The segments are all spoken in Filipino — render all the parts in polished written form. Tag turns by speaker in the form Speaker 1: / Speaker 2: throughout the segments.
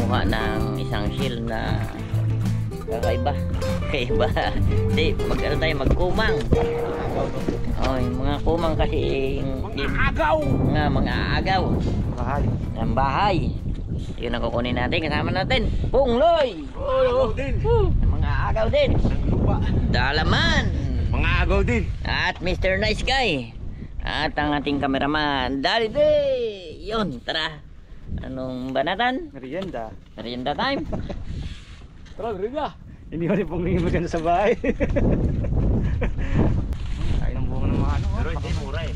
Speaker 1: kumuha ng isang shell na kakaiba. Kaiba. Hindi, mag-ano tayo, magkumang. Oh, yung mga kumang kasi
Speaker 2: Mga agaw!
Speaker 1: mga agaw.
Speaker 2: Bahay.
Speaker 1: Ng bahay. Yun ang kukunin natin. Kasama natin. Pungloy!
Speaker 2: Agaw din.
Speaker 1: Mga agaw din.
Speaker 2: Ang lupa.
Speaker 1: Dalaman.
Speaker 2: Mga agaw din.
Speaker 1: At Mr. Nice Guy. At ang ating cameraman, Daddy Day. Yun, tara. Anong banatan?
Speaker 2: Merienda.
Speaker 1: Merienda time.
Speaker 2: Tara, merienda. Hindi ko rin pong maganda sa bahay. Kain ng bunga ng mga ano. Pero hindi mura eh.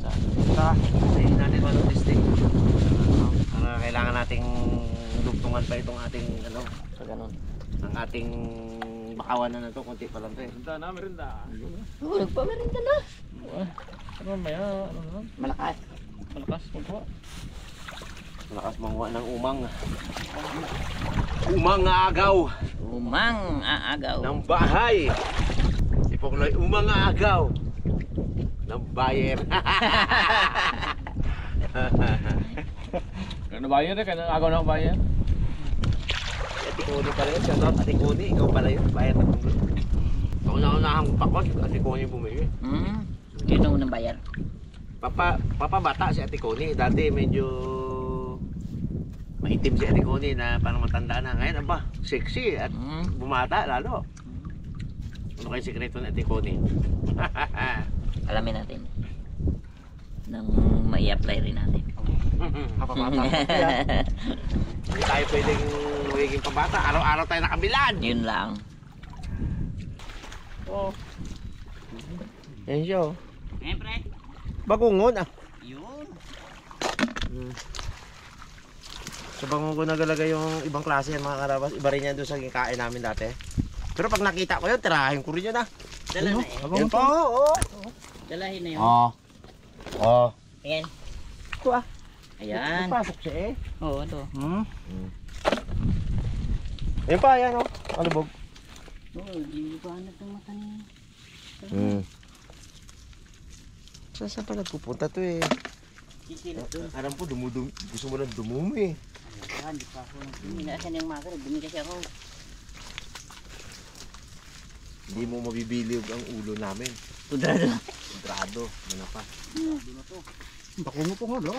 Speaker 2: Hindi natin manotisting. Kailangan nating lugtungan pa itong ating ano.
Speaker 1: So, ganun.
Speaker 2: Ang ating bakawan na to, konti pa lang to eh.
Speaker 3: Merinda na, merinda.
Speaker 1: Oh, nagpamerinda na.
Speaker 3: Ano maya, ano naman?
Speaker 1: Malakas.
Speaker 3: Malakas magkuha.
Speaker 2: Malakas manguha ng umang. Umang agaw
Speaker 1: Umang aagaw.
Speaker 2: ng bahay. Si Pongloy, umang agaw ng bayer.
Speaker 3: Kano bayan eh, kano agaw na bayan.
Speaker 2: Ate Connie pala yun. Shout out Ate Connie, ikaw pala yun. Bayer na Pongloy. Ako na-unahang pakot, Ate Connie bumili.
Speaker 1: Yun ang unang bayar.
Speaker 2: Papabata si Ate Connie. Dati medyo maitim si Ate Connie na parang matanda na. Ngayon, aba, sexy at bumata lalo. Ano kayo sikreto ni Ate Connie?
Speaker 1: Alamin natin. Nang mai-apply rin natin.
Speaker 2: Kapabata. Hindi tayo pwedeng magiging pabata. Araw-araw tayo nakabilan.
Speaker 1: Yun lang.
Speaker 2: Oh. Yan siya oh.
Speaker 1: Siyempre.
Speaker 2: Bagungon ah.
Speaker 1: Yun.
Speaker 2: Sa bangungon nagalaga yung ibang klase yan mga karabas. Iba rin yan doon sa kain namin dati. Pero pag nakita ko yun, tirahin ko rin yun ah.
Speaker 1: Dala na eh.
Speaker 2: Yan pa oo.
Speaker 1: Dalahin na yun.
Speaker 2: Oh.
Speaker 1: Ayan.
Speaker 2: Ito ah.
Speaker 1: Ayan.
Speaker 2: Pasok siya eh.
Speaker 1: Oo, ito.
Speaker 2: Yan pa, yan oh. Alubog.
Speaker 1: Oo, hindi ba anak ng mata niya?
Speaker 2: Saan pa nagpupunta to eh?
Speaker 1: Sisilip doon.
Speaker 2: Alam ko, dumudumi. Gusto mo lang dumumi eh.
Speaker 1: Hindi pa ako. Minaasan yung mga dumi kasi ako.
Speaker 2: Hindi mo mabibilib ang ulo namin.
Speaker 1: Tudrado.
Speaker 2: Drado. Ano pa?
Speaker 3: Bako mo po nga, bro.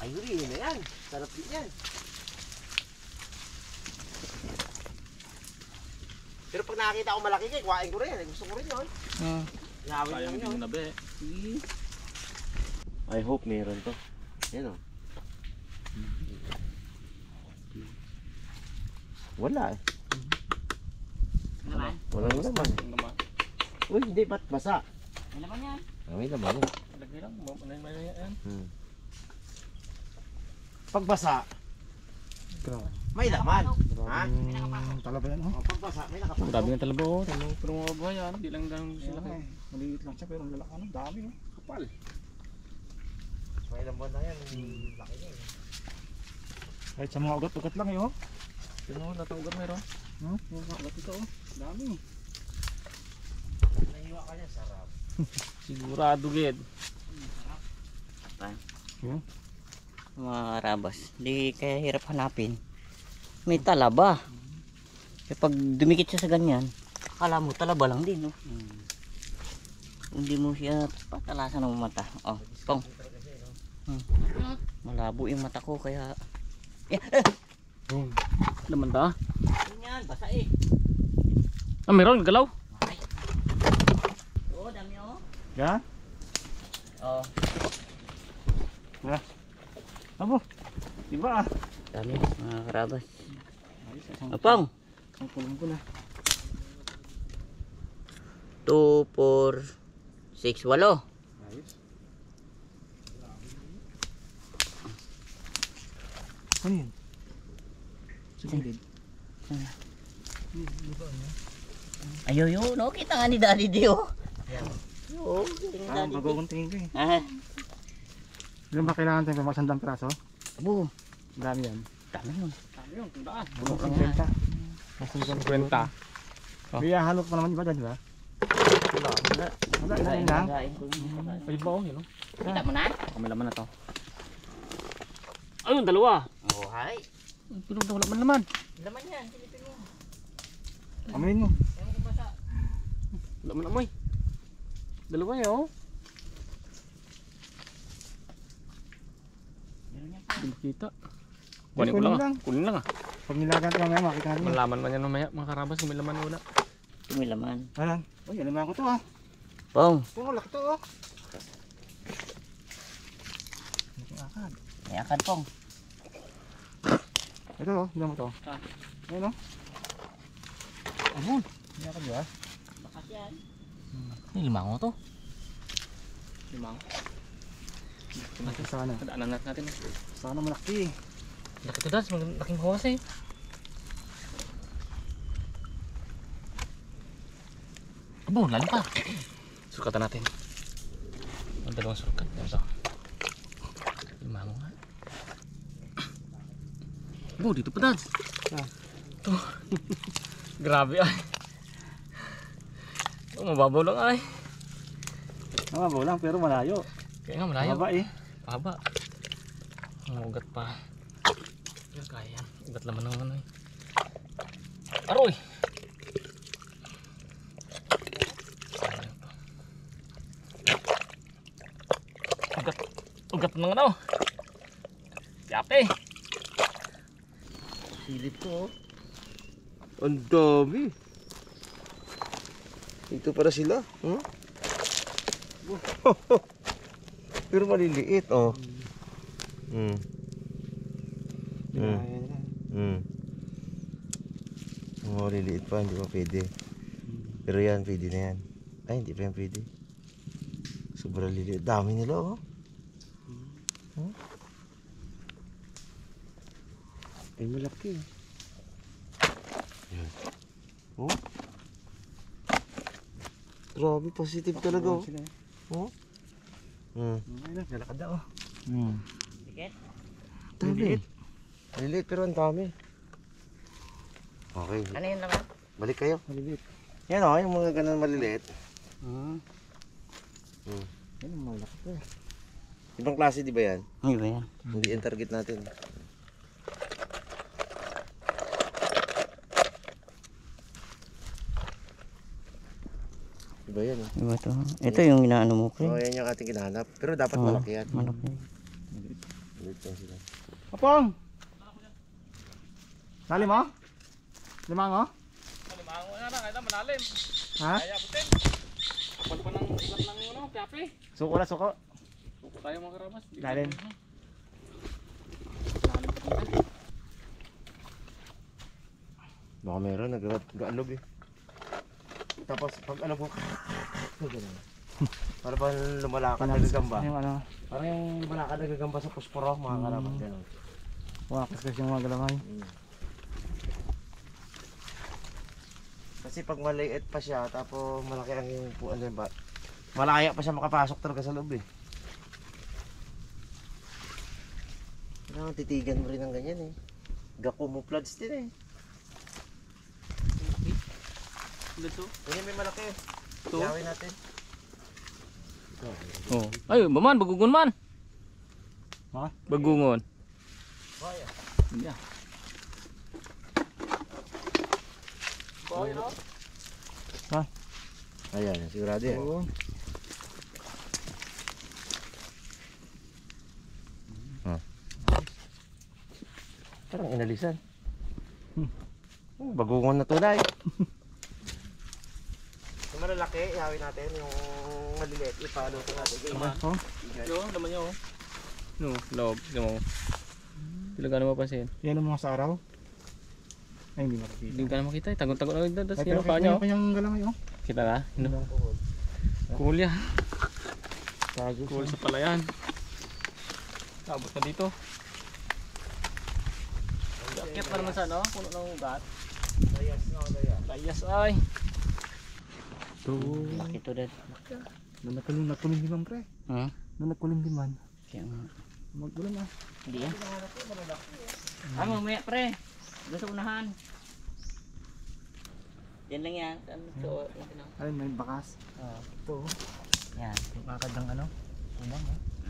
Speaker 2: Ayun yun na yan. Sarap din yan. Pero pag nakakita ko malaki kayo, kuhain ko rin. Gusto ko rin yun. Ihawin
Speaker 3: Sayang
Speaker 2: lang
Speaker 3: hindi
Speaker 2: yun.
Speaker 3: mo na be.
Speaker 2: I hope meron to. Yan o. Wala eh.
Speaker 1: Naman?
Speaker 2: Walang laman.
Speaker 3: Ang naman.
Speaker 2: Uy, hindi ba't basa?
Speaker 1: Ano naman yan?
Speaker 2: May laman eh.
Speaker 3: Lagi lang, may yan.
Speaker 2: Pag basa, may laman. Ha?
Speaker 3: Talaba yan, oh.
Speaker 2: Pag basa, may nakapasok.
Speaker 3: Grabe yung talaba, oh. Pero mga buhay yan, di lang lang sila. Maliit lang siya, pero ang lalaki, ang dami, oh. Kapal.
Speaker 2: May laman na yan. Laki niya eh.
Speaker 3: Kahit sa mga ugat-ugat lang, eh, oh. Sino, nataugat mayroon? Yung ugat ito, oh. Dami.
Speaker 2: Nahiwa ka niya, sarap.
Speaker 3: Sigurado, gid.
Speaker 1: Mga karabas. Hindi kaya hirap hanapin. May talaba. Kaya pag dumikit siya sa ganyan, akala mo talaba lang din, no? Hindi mo siya patalasan ng mata. Oh, pong. Malabo yung mata ko kaya...
Speaker 3: Naman ta?
Speaker 1: Yan, basa eh.
Speaker 3: Ah, meron, galaw.
Speaker 1: Oo, dami oh.
Speaker 3: Yan?
Speaker 1: Oh,
Speaker 3: Abo, diba ah?
Speaker 1: dami mga karabas. Apang.
Speaker 3: Ang pulong ko na.
Speaker 1: 2, 4, 6, 8.
Speaker 3: Ayos. Ano yun? Sa gilid.
Speaker 1: Ayaw yun, no? Kita nga ni Daddy Dio. Oo, tingin
Speaker 3: Ah,
Speaker 1: Daddy
Speaker 3: bago
Speaker 1: Dio.
Speaker 3: kong tingin ko eh.
Speaker 1: Ah,
Speaker 3: Ilan ba kailangan tayo mga 100 piraso?
Speaker 1: abo,
Speaker 3: Ang dami yan.
Speaker 1: dami yun.
Speaker 3: Dami yun, tundaan.
Speaker 1: Bulok lang
Speaker 3: 50. Mas 50. Kaya halot pa naman iba dyan, di ba?
Speaker 1: Wala.
Speaker 3: Wala na yun lang.
Speaker 1: Lagain ko yun.
Speaker 3: Ay ba oh, yun oh.
Speaker 1: Kita mo na?
Speaker 3: Kami laman na to. Ayun, dalawa.
Speaker 1: Oh, hi.
Speaker 3: Pinog na wala man naman.
Speaker 1: Laman yan, silipin mo.
Speaker 3: Amin mo.
Speaker 1: Ewan ko basa.
Speaker 3: Wala man amoy. Dalawa yun oh.
Speaker 1: Meron yan pa.
Speaker 3: Hindi makita. Kunin ko lang ah. Kunin lang ah.
Speaker 2: Pag nilagan ka mamaya, makita natin.
Speaker 3: Malaman man yan mamaya mga karabas kung may laman o wala.
Speaker 1: Ito may laman.
Speaker 2: Ayan. Uy, alaman ko to ah.
Speaker 1: Pong.
Speaker 2: Pong, laki to oh.
Speaker 1: May akad pong.
Speaker 2: Ito oh, hindi mo to.
Speaker 3: Ah.
Speaker 2: Ayan oh. Abun. Hindi ako diba?
Speaker 1: Bakas yan.
Speaker 3: Ay, limango to. Limango.
Speaker 2: Sana.
Speaker 3: Kadaanan natin.
Speaker 2: Sana malaki.
Speaker 3: Laki to das, malaking hawas eh. Abo, lalim pa. Surukatan natin. Ang dalawang surukat. Yan to. Limango nga. Abo, dito pa das.
Speaker 2: Ah.
Speaker 3: Ito. Grabe ay. Oh, mababaw lang ay.
Speaker 2: Mababaw lang pero malayo.
Speaker 3: Kaya nga malayo.
Speaker 2: Mahaba eh.
Speaker 3: Pahaba. Ang ugat pa. Pero kaya yan. Ugat laman ng ano eh. Aroy! Ugat. Ugat ng ano. Siyape.
Speaker 1: Silip ko oh.
Speaker 2: Ang dami. Ito para sila. Hmm? Pero maliliit oh. Hmm. Maliliit pa, hindi pa pwede. Pero yan, pwede na yan. Ay, hindi pa yan pwede. Sobrang liliit. Dami nila oh. Hmm? Ay, malaki. Yan. Oh. Grabe, positive talaga oh. Oh.
Speaker 3: Lalakad na oh.
Speaker 1: Tiket?
Speaker 2: Dami. Maliliit pero ang dami. Okay.
Speaker 1: Ano yun naman?
Speaker 2: Balik kayo. Maliliit. Yan o, yung mga ganun maliliit.
Speaker 1: Yan ang malaki ko eh.
Speaker 2: Ibang klase di ba yan?
Speaker 1: Hindi ba yan?
Speaker 2: Hindi yung target natin. Iba yan oh.
Speaker 1: Iba to. Ito yung inaano mo pre.
Speaker 2: Oh, yan yung ating kinahanap. Pero dapat
Speaker 1: Oo,
Speaker 2: malaki yan.
Speaker 1: Malaki.
Speaker 2: Maliliit lang sila.
Speaker 3: Apong! Lalim mo? Limango? Limango na lang, ito malalim.
Speaker 2: Ha?
Speaker 3: Kaya putin. Kapal pa ng ugat ng ano, piyapi.
Speaker 2: Suko na, suko.
Speaker 3: Suko tayo mga karabas.
Speaker 2: Lalim. Baka meron, nag-alog eh. Tapos pag alog mo, para ba lumalakad nagagamba?
Speaker 3: Yung ano,
Speaker 2: Parang yung lumalakad nagagamba sa pusporo, mga karapat. Ganun.
Speaker 3: wakas kasi yung mga galamay.
Speaker 2: Kasi pag maliit pa siya, tapos malaki ang yung ano ba? Malaya pa siya makapasok talaga sa loob eh. Kailangan titigan mo rin ng ganyan eh. Gakumuflads din eh.
Speaker 3: Dito?
Speaker 2: Ganyan may malaki eh.
Speaker 3: Ito?
Speaker 2: Gawin natin.
Speaker 3: Oh. Ay, baman, bagungon man.
Speaker 2: Ha?
Speaker 3: Bagungon.
Speaker 2: Kaya.
Speaker 3: Yeah.
Speaker 2: Ayan, sigurado yan.
Speaker 3: Oo.
Speaker 2: Parang inalisan. Bagungon na tunay. Yung malalaki, ihawin natin. Yung maliliit, ipaluto natin.
Speaker 3: Oh. Yo, naman niyo. No, loob, mo. Talaga na mapansin.
Speaker 2: Yan ang mga sa araw. Ay, hindi makikita.
Speaker 3: Hindi ka na makita, tagon-tagon na rin. Tapos
Speaker 2: Ay,
Speaker 3: yun
Speaker 2: pero
Speaker 3: ang paa niya.
Speaker 2: kita yung galamay oh.
Speaker 3: Kita ka? Cool yan.
Speaker 2: Tago
Speaker 3: Cool sa palayan. Abot na dito. Akit na naman sa ano, puno ng ugat.
Speaker 2: Layas na, layas.
Speaker 3: Layas ay.
Speaker 2: Ito.
Speaker 1: Laki to dad.
Speaker 2: Nagkulimliman pre.
Speaker 1: Hmm?
Speaker 2: Nagkulimliman.
Speaker 1: Kaya nga.
Speaker 2: Magbulan ah.
Speaker 1: Hindi yan. Mamaya pre. Doon sa unahan. Yan lang yan. So,
Speaker 4: Ayun, may bakas. Ito.
Speaker 1: yan.
Speaker 4: Makakad ng ano? Umang.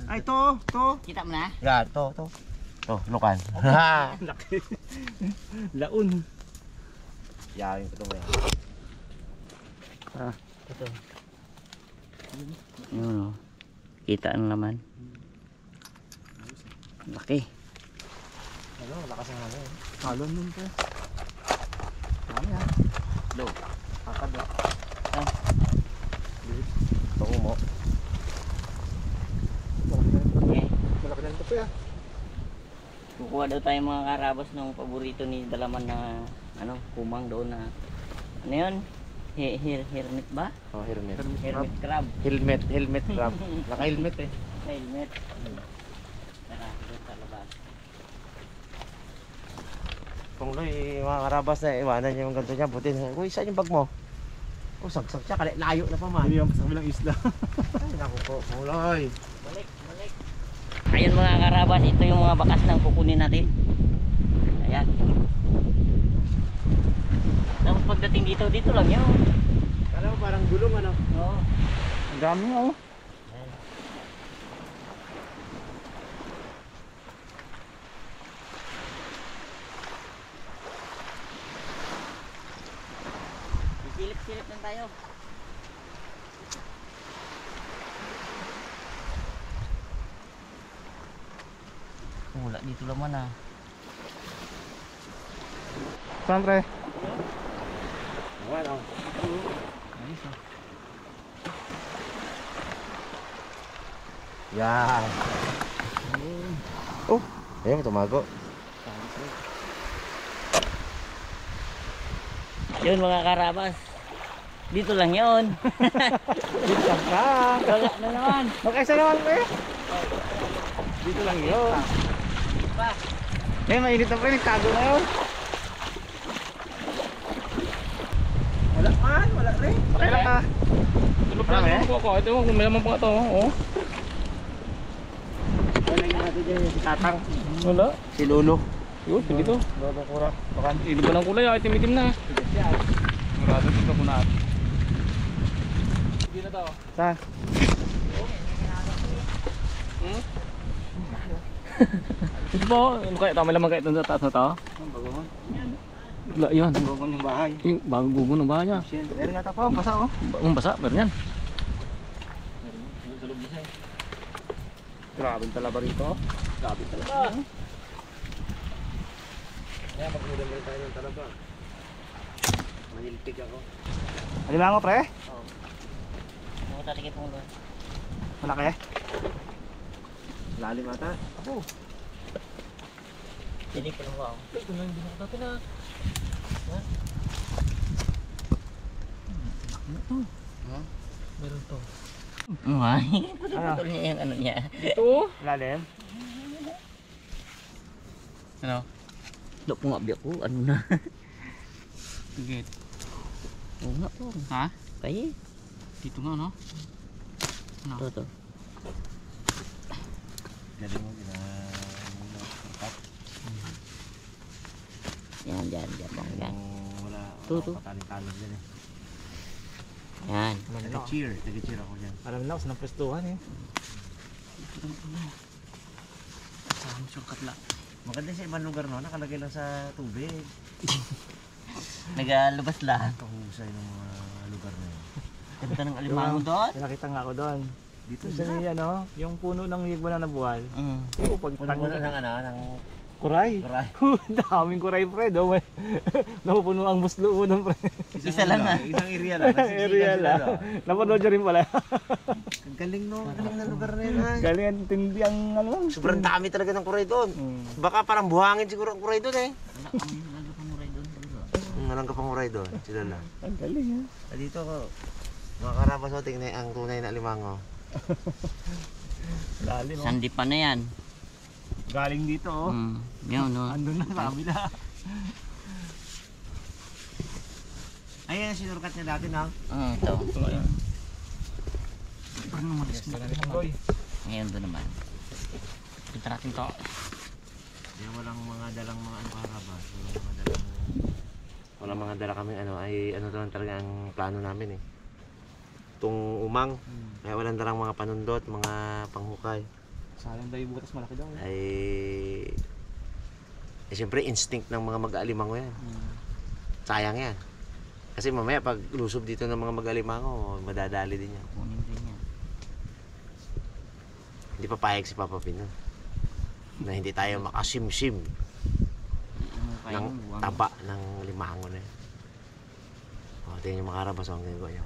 Speaker 2: Ay, to.
Speaker 1: Kita mo na?
Speaker 2: Yan, to. To, lukan.
Speaker 4: Laki. Laun.
Speaker 2: Yan, ito mo yan.
Speaker 1: Ito. Yun o. Kita ang laman. Laki.
Speaker 4: Ano, lakas ng hangin. Halon nun po. Ano yan?
Speaker 1: Low.
Speaker 4: Kakad ba?
Speaker 2: Ito mo.
Speaker 1: Okay.
Speaker 4: Malaki na ito po yan.
Speaker 1: Kukuha daw tayo mga karabas ng paborito ni Dalaman na ano, kumang doon na ano yun? Hermit ba?
Speaker 2: Oh, helmet.
Speaker 1: Hermit crab.
Speaker 2: Helmet crab. Naka-helmet eh.
Speaker 1: Helmet. Tara, doon sa labas.
Speaker 2: Kung Loy, mga karabas na iwanan niya yung ganito niya. Buti na. Uy, saan yung bag mo? Oh, sagsak siya. Layo na pa man.
Speaker 4: Hindi yung sa kabilang isla.
Speaker 2: Ay, naku po. Muloy.
Speaker 1: Balik. Ayun mga karabas, ito yung mga bakas ng kukunin natin. Ayan. Tapos pagdating dito lang yun.
Speaker 2: Kala mo parang gulong ano?
Speaker 1: Oo.
Speaker 4: Ang dami oh.
Speaker 1: Silip-silip lang tayo. Wala dito laman ah.
Speaker 4: Saan pre?
Speaker 2: Ano?
Speaker 1: Ayos ah.
Speaker 2: Yan. Oh, ayun, tumago.
Speaker 1: Yun mga karabas. Dito lang yun.
Speaker 4: Dito ka.
Speaker 1: Wala na naman.
Speaker 4: Magkaisa naman pre. Dito lang yun.
Speaker 1: Pa.
Speaker 4: Eh, mainit na pre. Nagtago na yun. Wala man. Wala pre. Pakailan ka.
Speaker 3: Tulog na naman po ako. Ito mo, kung may naman po ito. Oh.
Speaker 4: Wala yung natin dyan yung si Tatang.
Speaker 3: Wala.
Speaker 2: Si Lolo.
Speaker 3: Yun, dito.
Speaker 4: Lolo Kura. Bakan.
Speaker 3: Iba ng kulay, itim-itim na. Murado dito po na. Hindi na daw.
Speaker 4: Saan?
Speaker 3: Ito po, ano kaya? Tama lamang kaya ito sa taas na ito?
Speaker 4: Ang bagongon.
Speaker 3: Wala, yan.
Speaker 4: Ang bagongon yung bahay.
Speaker 3: Yung bagong gugo ng bahay niya.
Speaker 4: Meron nga tapo. Basa oh.
Speaker 3: Ang basa, meron yan.
Speaker 4: Grabe yung talaba rito.
Speaker 3: Grabe talaga.
Speaker 2: Kaya mag-ulam rin tayo ng talaba. Manilpig ako.
Speaker 4: Alimango pre?
Speaker 1: Mga tatikip mo ba?
Speaker 4: Malaki.
Speaker 2: Lalim ata.
Speaker 4: Ako.
Speaker 1: Hindi ko lang wow.
Speaker 3: Ito na yung binaka dati na. Meron to.
Speaker 1: Ay, putol niya yung ano niya.
Speaker 3: Ito?
Speaker 4: Lalim.
Speaker 3: Ano?
Speaker 1: Dok po nga biyak ko, ano na.
Speaker 3: Tigit.
Speaker 1: Oo nga po.
Speaker 3: Ha?
Speaker 1: Kaya
Speaker 3: Dito nga, no? Ano?
Speaker 1: to.
Speaker 2: Dali mo,
Speaker 1: Yan, yan. Yan.
Speaker 2: wala.
Speaker 1: Tuto.
Speaker 2: Pataling-taling din eh.
Speaker 1: Yan.
Speaker 2: Nag-cheer ako dyan.
Speaker 4: Alam na ako sa naprestuhan eh.
Speaker 3: Saan shortcut lang.
Speaker 2: Maganda sa ibang lugar no, nakalagay lang sa tubig.
Speaker 1: Nagalabas lang.
Speaker 2: Kahusay ng mga lugar na yun.
Speaker 1: Ganda ng alimango doon.
Speaker 4: Nakita nga ako doon.
Speaker 2: Dito
Speaker 4: Sa ano, yung puno ng higbo na nabuhal. Oo, pag
Speaker 2: Puno ng ano, ng
Speaker 4: kuray.
Speaker 2: kuray.
Speaker 4: Daming kuray pre. Do, napupuno ang muslo ng pre.
Speaker 1: Isa lang ah.
Speaker 2: Isang area lang.
Speaker 4: Area lang. Napanood nyo rin pala.
Speaker 2: Ang galing no, ang galing na lugar na yun. Ay.
Speaker 4: Galing ang tindi ang ano.
Speaker 2: Sobrang dami talaga ng kuray doon.
Speaker 4: Hmm.
Speaker 2: Baka parang buhangin siguro ang kuray doon eh.
Speaker 1: Wala pang muray doon.
Speaker 2: Walang ka pang kuray doon. Sila lang.
Speaker 4: Ang galing ha.
Speaker 2: Dito ko, mga karabas o tingnan ang tunay na alimango.
Speaker 4: Lalim oh.
Speaker 1: Sandi pa na yan.
Speaker 4: Galing dito oh.
Speaker 1: Yun no.
Speaker 4: Andun na sa kabila.
Speaker 2: Ayan, sinurkat niya dati na.
Speaker 1: Ito.
Speaker 3: Ito nga yan.
Speaker 4: Parang umalis na rin.
Speaker 1: Ngayon doon naman.
Speaker 3: Punta natin to.
Speaker 2: Yan walang mga dalang mga ano karabas. Walang mga dalang Wala mga dala kami ay ano lang talaga ang plano namin eh. Itong umang, kaya walang dalang mga panundot, mga panghukay.
Speaker 4: Sayang daw yung butas malaki daw.
Speaker 2: Ay siyempre instinct ng mga mag-aalimango yan. Sayang yan. Kasi mamaya pag lusob dito ng mga mag-aalimango, madadali din yan.
Speaker 1: Kunin din yan.
Speaker 2: Hindi papayag si Papa Pino na hindi tayo makasimsim ng taba ng limango na yan. O, tingnan yung makarabas ang ginagawa niya.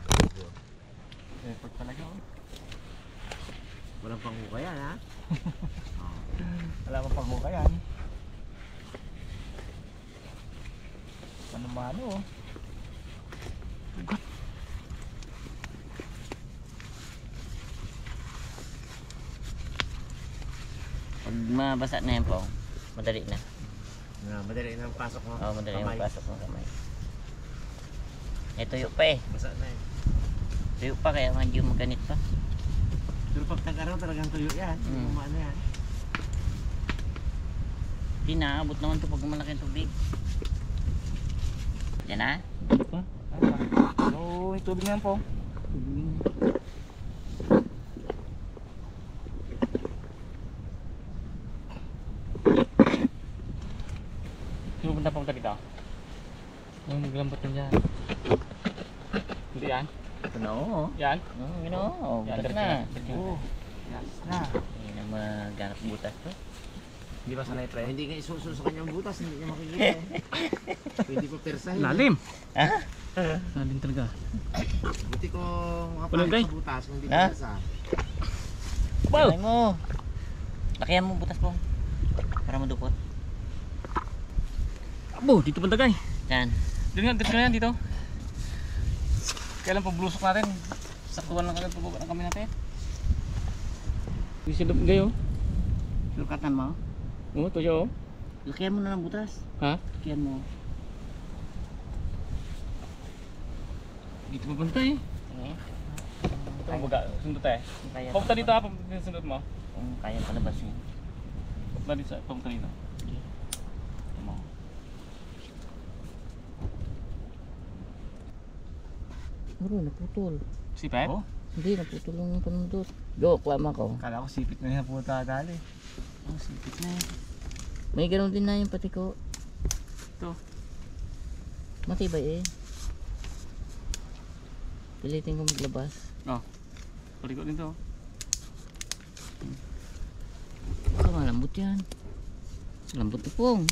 Speaker 4: Effort talaga oh.
Speaker 2: Walang panghukay yan ha?
Speaker 4: Wala pa pang buka yan. Mano-mano oh.
Speaker 1: Pag mabasa na yan po, madali na.
Speaker 2: Madali na ang pasok mo.
Speaker 1: Oo, madali
Speaker 2: Kamay.
Speaker 1: yung pasok ng kamay. Eh, tuyo pa eh.
Speaker 2: Basa na eh.
Speaker 1: Tuyo pa kaya medyo maganit pa.
Speaker 2: Pero pag tag-araw talagang tuyo yan.
Speaker 1: Mm.
Speaker 2: Umano yan.
Speaker 1: Hindi naabot naman ito pag malaking tubig. Yan na.
Speaker 4: So, yung tubig na yan po.
Speaker 3: Sino punta pa dito? Yung naglambot na dyan. Hindi yan?
Speaker 1: Ito na oo.
Speaker 3: Yan?
Speaker 1: Yun oo.
Speaker 3: Yan,
Speaker 1: Butas
Speaker 3: diretso
Speaker 1: na.
Speaker 3: na.
Speaker 4: Oh. Yes na.
Speaker 1: Hindi na maganap butas to.
Speaker 4: Hindi ba sanay pre?
Speaker 2: Hindi nga isuso sa kanyang butas, hindi niya makikita eh. Pwede pa persahin.
Speaker 3: Lalim!
Speaker 1: Ha?
Speaker 3: Lalim talaga.
Speaker 2: Buti ko
Speaker 3: Walang
Speaker 2: makapalit
Speaker 3: gay.
Speaker 2: sa butas kung hindi
Speaker 1: Ha?
Speaker 2: persa.
Speaker 3: Wow!
Speaker 1: Try mo. Lakihan mo butas po. Para madukot.
Speaker 3: Abo, dito banda guy.
Speaker 1: Yan.
Speaker 3: Dito nga yan dito. Kailan pablusok natin? Saktuan lang kagad pababa ng kami natin. Hindi silap gayo.
Speaker 1: Lukatan mo.
Speaker 3: Oo, tuyo.
Speaker 1: Lakihan mo na ng butas.
Speaker 3: Ha?
Speaker 1: Lakihan mo.
Speaker 3: Dito pa eh.
Speaker 1: Okay.
Speaker 3: Ito ang baga. Sundot eh.
Speaker 1: Kaya
Speaker 3: Papunta dito ha, sundot mo.
Speaker 1: Kung kaya palabas niya.
Speaker 3: Papunta dito. Papunta dito.
Speaker 1: Sige.
Speaker 3: Ito mo.
Speaker 1: Bro, naputol.
Speaker 3: Sipet?
Speaker 1: Oh? Hindi, naputol yung panundot. Go, klama ko.
Speaker 4: Kala ko sipit na yan po dali.
Speaker 1: Oh, sipit na yan. May ganun din na yung pati ko.
Speaker 3: Ito.
Speaker 1: Matibay eh. Pilitin ko maglabas.
Speaker 3: Palikot dito.
Speaker 1: Ito, malambot yan. Lambot na pong.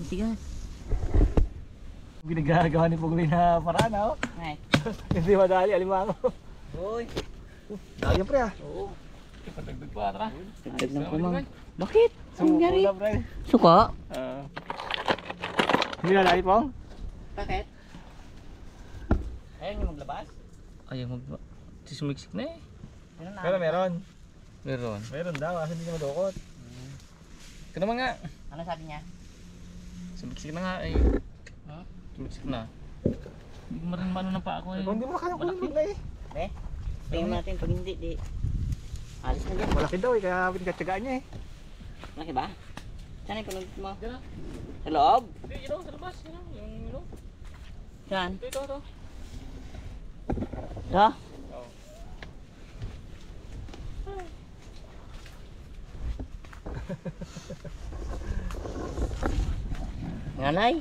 Speaker 1: Matigas.
Speaker 4: Ginagagawa ni Pugli na paraan oh.
Speaker 1: Ay.
Speaker 4: Hindi madali, alimango.
Speaker 1: Hoy.
Speaker 4: Dali yan pre ah.
Speaker 1: Oo.
Speaker 3: Padagdag pa, tara.
Speaker 1: Dagdag ng kumang. Bakit? Ang nangyari?
Speaker 4: Sumuko na, pre.
Speaker 1: Suka?
Speaker 4: Hindi na dali pong?
Speaker 1: Bakit? Ayaw niyo maglabas?
Speaker 3: Ayaw mag... Sumiksik na eh.
Speaker 4: Pero meron.
Speaker 3: Meron.
Speaker 4: Meron daw, kasi hindi niya madukot.
Speaker 3: Ito naman nga.
Speaker 1: Ano sabi niya?
Speaker 3: Sumiksik na nga eh.
Speaker 1: Hmm?
Speaker 3: Sumiksik na. Hindi ko marin mano ng pa ako eh.
Speaker 4: Kung hindi mo na kaya
Speaker 3: Malaki.
Speaker 4: kunin na eh.
Speaker 1: Eh? Tingnan natin pag hindi, di. Alis na dyan.
Speaker 4: Malaki daw eh, kaya pinagkatsagaan niya eh.
Speaker 1: Malaki ba? Saan yung panunod mo?
Speaker 3: Diyan na.
Speaker 1: Sa loob?
Speaker 3: Hindi, yun o, sa labas. Yun o, yung yun o.
Speaker 1: Saan?
Speaker 3: Ito.
Speaker 1: Ito?
Speaker 3: Oo.
Speaker 1: Nganay?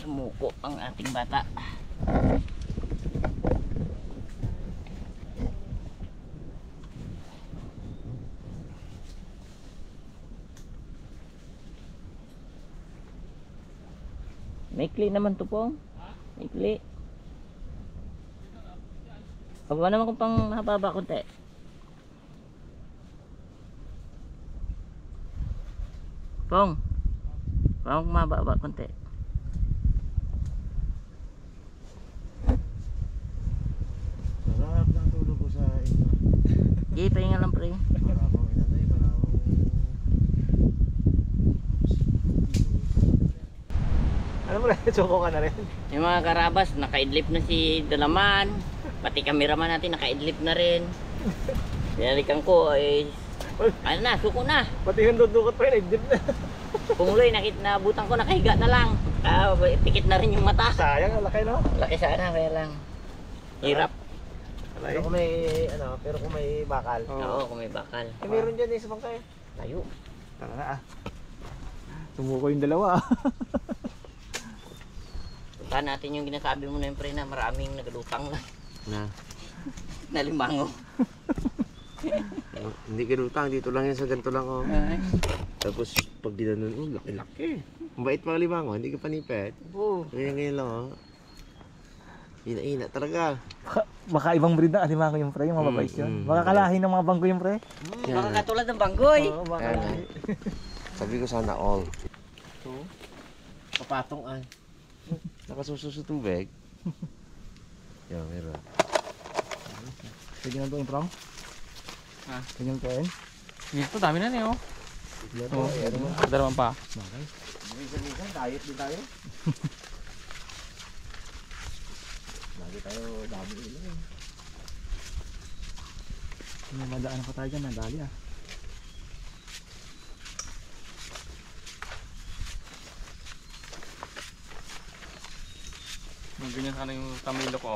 Speaker 1: Sumuko ang ating bata. Maikli naman to pong. Maikli. Pababa naman kung pang mahaba konti. Pong. Pong mahaba konti.
Speaker 2: Sarap ng tulog ko sa inyo.
Speaker 1: Di, pahinga lang pre.
Speaker 2: Para akong inanay, para akong...
Speaker 4: Ano mo na, suko ka na rin.
Speaker 1: Yung mga karabas, nakaidlip na si Dalaman. Pati cameraman natin nakaidlip na rin. Dinalikan ko ay ano na, suko na.
Speaker 4: Pati yung dudukot pa yun, dip na.
Speaker 1: Kung uloy, nabutan ko, nakahiga na lang. Pikit na rin yung mata.
Speaker 4: Sayang, ang laki no?
Speaker 1: Laki sana, kaya lang. Hirap.
Speaker 2: Pero kung may, pero kung may bakal.
Speaker 1: Oo, kung may bakal.
Speaker 2: Eh, meron dyan sa bangkay.
Speaker 1: Tayo.
Speaker 4: Tara na Sumuko yung dalawa
Speaker 1: Puntahan natin yung ginasabi mo na yung pre na maraming nagalutang
Speaker 2: Na.
Speaker 1: na limango.
Speaker 2: Hindi ganutang, dito lang yan sa ganito lang oh. Tapos pag dinanon, laki-laki. Mabait pa limango, hindi ka panipet.
Speaker 1: Oo.
Speaker 2: Ganyan lang oh. Ina-ina talaga.
Speaker 4: Baka ibang breed na alimango yung pre, yung mababait yun. Baka kalahin ng mga bangko yung pre.
Speaker 1: Baka katulad ng banggoy.
Speaker 4: Oo, baka
Speaker 2: Kaya nga.
Speaker 4: kalahin.
Speaker 2: Sabi ko sana all.
Speaker 4: So,
Speaker 2: Papatong ay. Nakasuso sa tubig. Yan, meron.
Speaker 4: pwede na ito yung prong?
Speaker 3: Ha?
Speaker 4: Pwede yung kain?
Speaker 3: Dito, dami na niyo. Oo, dalawang pa.
Speaker 4: Bagay.
Speaker 2: Minsan-minsan, diet din tayo.
Speaker 4: Lagi tayo dami ilan eh. May madaan pa tayo dyan, nadali ah.
Speaker 3: Yung ganyan sana yung tamilo ko.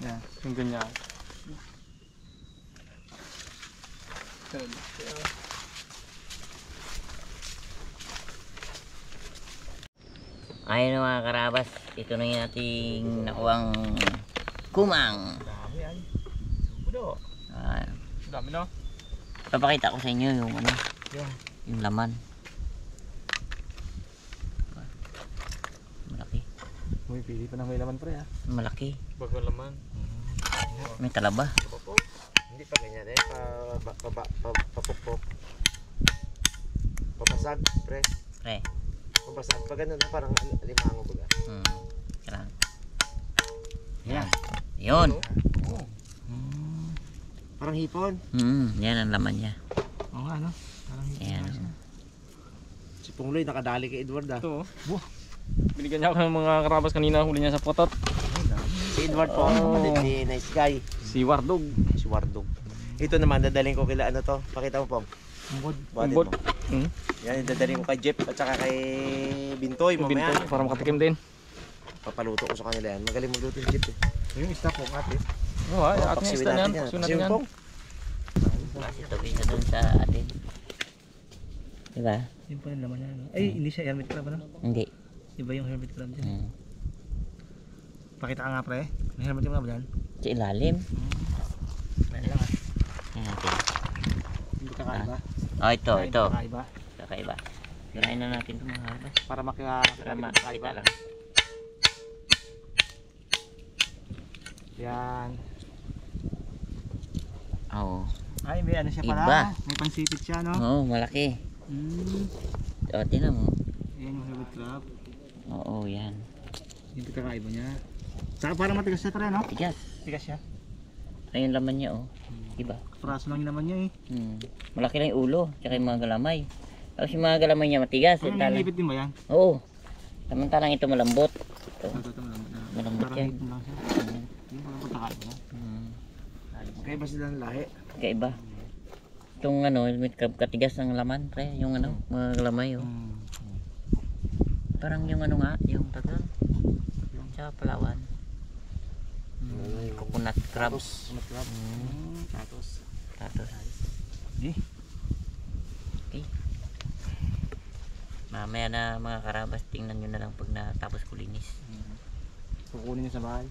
Speaker 4: Yan.
Speaker 3: Yung ganyan.
Speaker 1: Ayun mga karabas, ito na yung ating nakuwang kumang.
Speaker 4: Dami ay. Subudo.
Speaker 3: Dami no?
Speaker 1: Papakita ko sa inyo yung ano,
Speaker 4: Yan.
Speaker 1: yung laman. Malaki.
Speaker 4: May pili pa ng may laman pre ah.
Speaker 1: Malaki.
Speaker 3: Bago laman.
Speaker 1: May talaba.
Speaker 2: Hindi pa ganyan eh. Papupok. Papasag, pre.
Speaker 1: Pre.
Speaker 2: Papasag. Pag ganun na parang limango baga.
Speaker 1: Kailangan.
Speaker 4: Yan.
Speaker 1: Yun.
Speaker 2: Parang hipon.
Speaker 1: Yan ang laman niya.
Speaker 4: Oo nga no. Parang
Speaker 1: Yan.
Speaker 2: Si Pungloy nakadali kay Edward ah.
Speaker 3: Ito. Binigyan niya ako ng mga karabas kanina, huli niya sa potot.
Speaker 2: Si Edward po, kapatid ni Nice Guy.
Speaker 3: Si Wardog.
Speaker 2: Si Wardog. Ito naman, dadaling ko kila ano to. Pakita mo po.
Speaker 4: Bungkod.
Speaker 2: Buhatin
Speaker 3: Bungkod.
Speaker 2: mo. Yan, dadaling ko kay Jeff at saka kay Bintoy mamaya.
Speaker 3: Binto, para makatikim din.
Speaker 2: Papaluto ko sa kanila yan. Magaling magluto si Jeff eh.
Speaker 4: Yung isda po ate.
Speaker 3: Oo,
Speaker 2: Oh,
Speaker 3: ating
Speaker 2: paksiwin
Speaker 3: isda na yan.
Speaker 2: natin yan.
Speaker 3: Paksiwin natin
Speaker 2: Paksiwin
Speaker 3: yan.
Speaker 2: po.
Speaker 1: Kasi tabi na dun sa atin. Diba?
Speaker 4: Yung pa yung laman niya no. Ay, hindi siya hermit crab ano?
Speaker 1: Hindi.
Speaker 4: Iba yung hermit crab dyan.
Speaker 1: Hmm.
Speaker 4: Pakita ka nga pre. May hermit crab dyan.
Speaker 1: Sa ilalim.
Speaker 4: Ayan lang ah.
Speaker 1: Yan natin.
Speaker 4: Hindi kakaiba.
Speaker 1: Oh, ito.
Speaker 4: Kakaiba.
Speaker 1: Kakaiba. Kirain na natin ito mga karabas.
Speaker 4: Para
Speaker 1: Para makakita lang.
Speaker 4: Yan.
Speaker 1: Oo.
Speaker 4: Ay, may ano siya pala.
Speaker 1: Iba.
Speaker 4: May pansipit siya no.
Speaker 1: Oo, malaki. O, tinan mo.
Speaker 4: Ayan yung hermit crab.
Speaker 1: Oo, yan.
Speaker 4: Hindi kakaiba niya. Saka parang matigas siya pala no?
Speaker 1: Tigas.
Speaker 4: Tigas siya.
Speaker 1: Ayun laman niya, oh. Diba?
Speaker 4: Praso lang yun naman niya eh.
Speaker 1: Malaki lang yung ulo, tsaka yung mga galamay. Tapos yung mga galamay niya matigas.
Speaker 4: Ay,
Speaker 1: Samantala-
Speaker 4: nilipit din ba yan?
Speaker 1: Oo. Samantalang ito malambot. Ito.
Speaker 4: Ito malambot na.
Speaker 1: Malambot
Speaker 4: Parang
Speaker 1: yan.
Speaker 4: higit lang siya. Yung parang pagkakaiba.
Speaker 2: Kaya ba silang lahi?
Speaker 1: Kaiba. Itong ano, helmet crab, katigas ng laman, pre. Yung ano, mga galamay, oh. Parang yung ano nga, yung tagal. Sa Palawan. Coconut crab.
Speaker 4: Tatos.
Speaker 1: Tatos.
Speaker 4: Di.
Speaker 1: Okay. Mamaya na mga karabas, tingnan nyo na lang pag natapos ko linis.
Speaker 4: Kukunin niya sa bahay.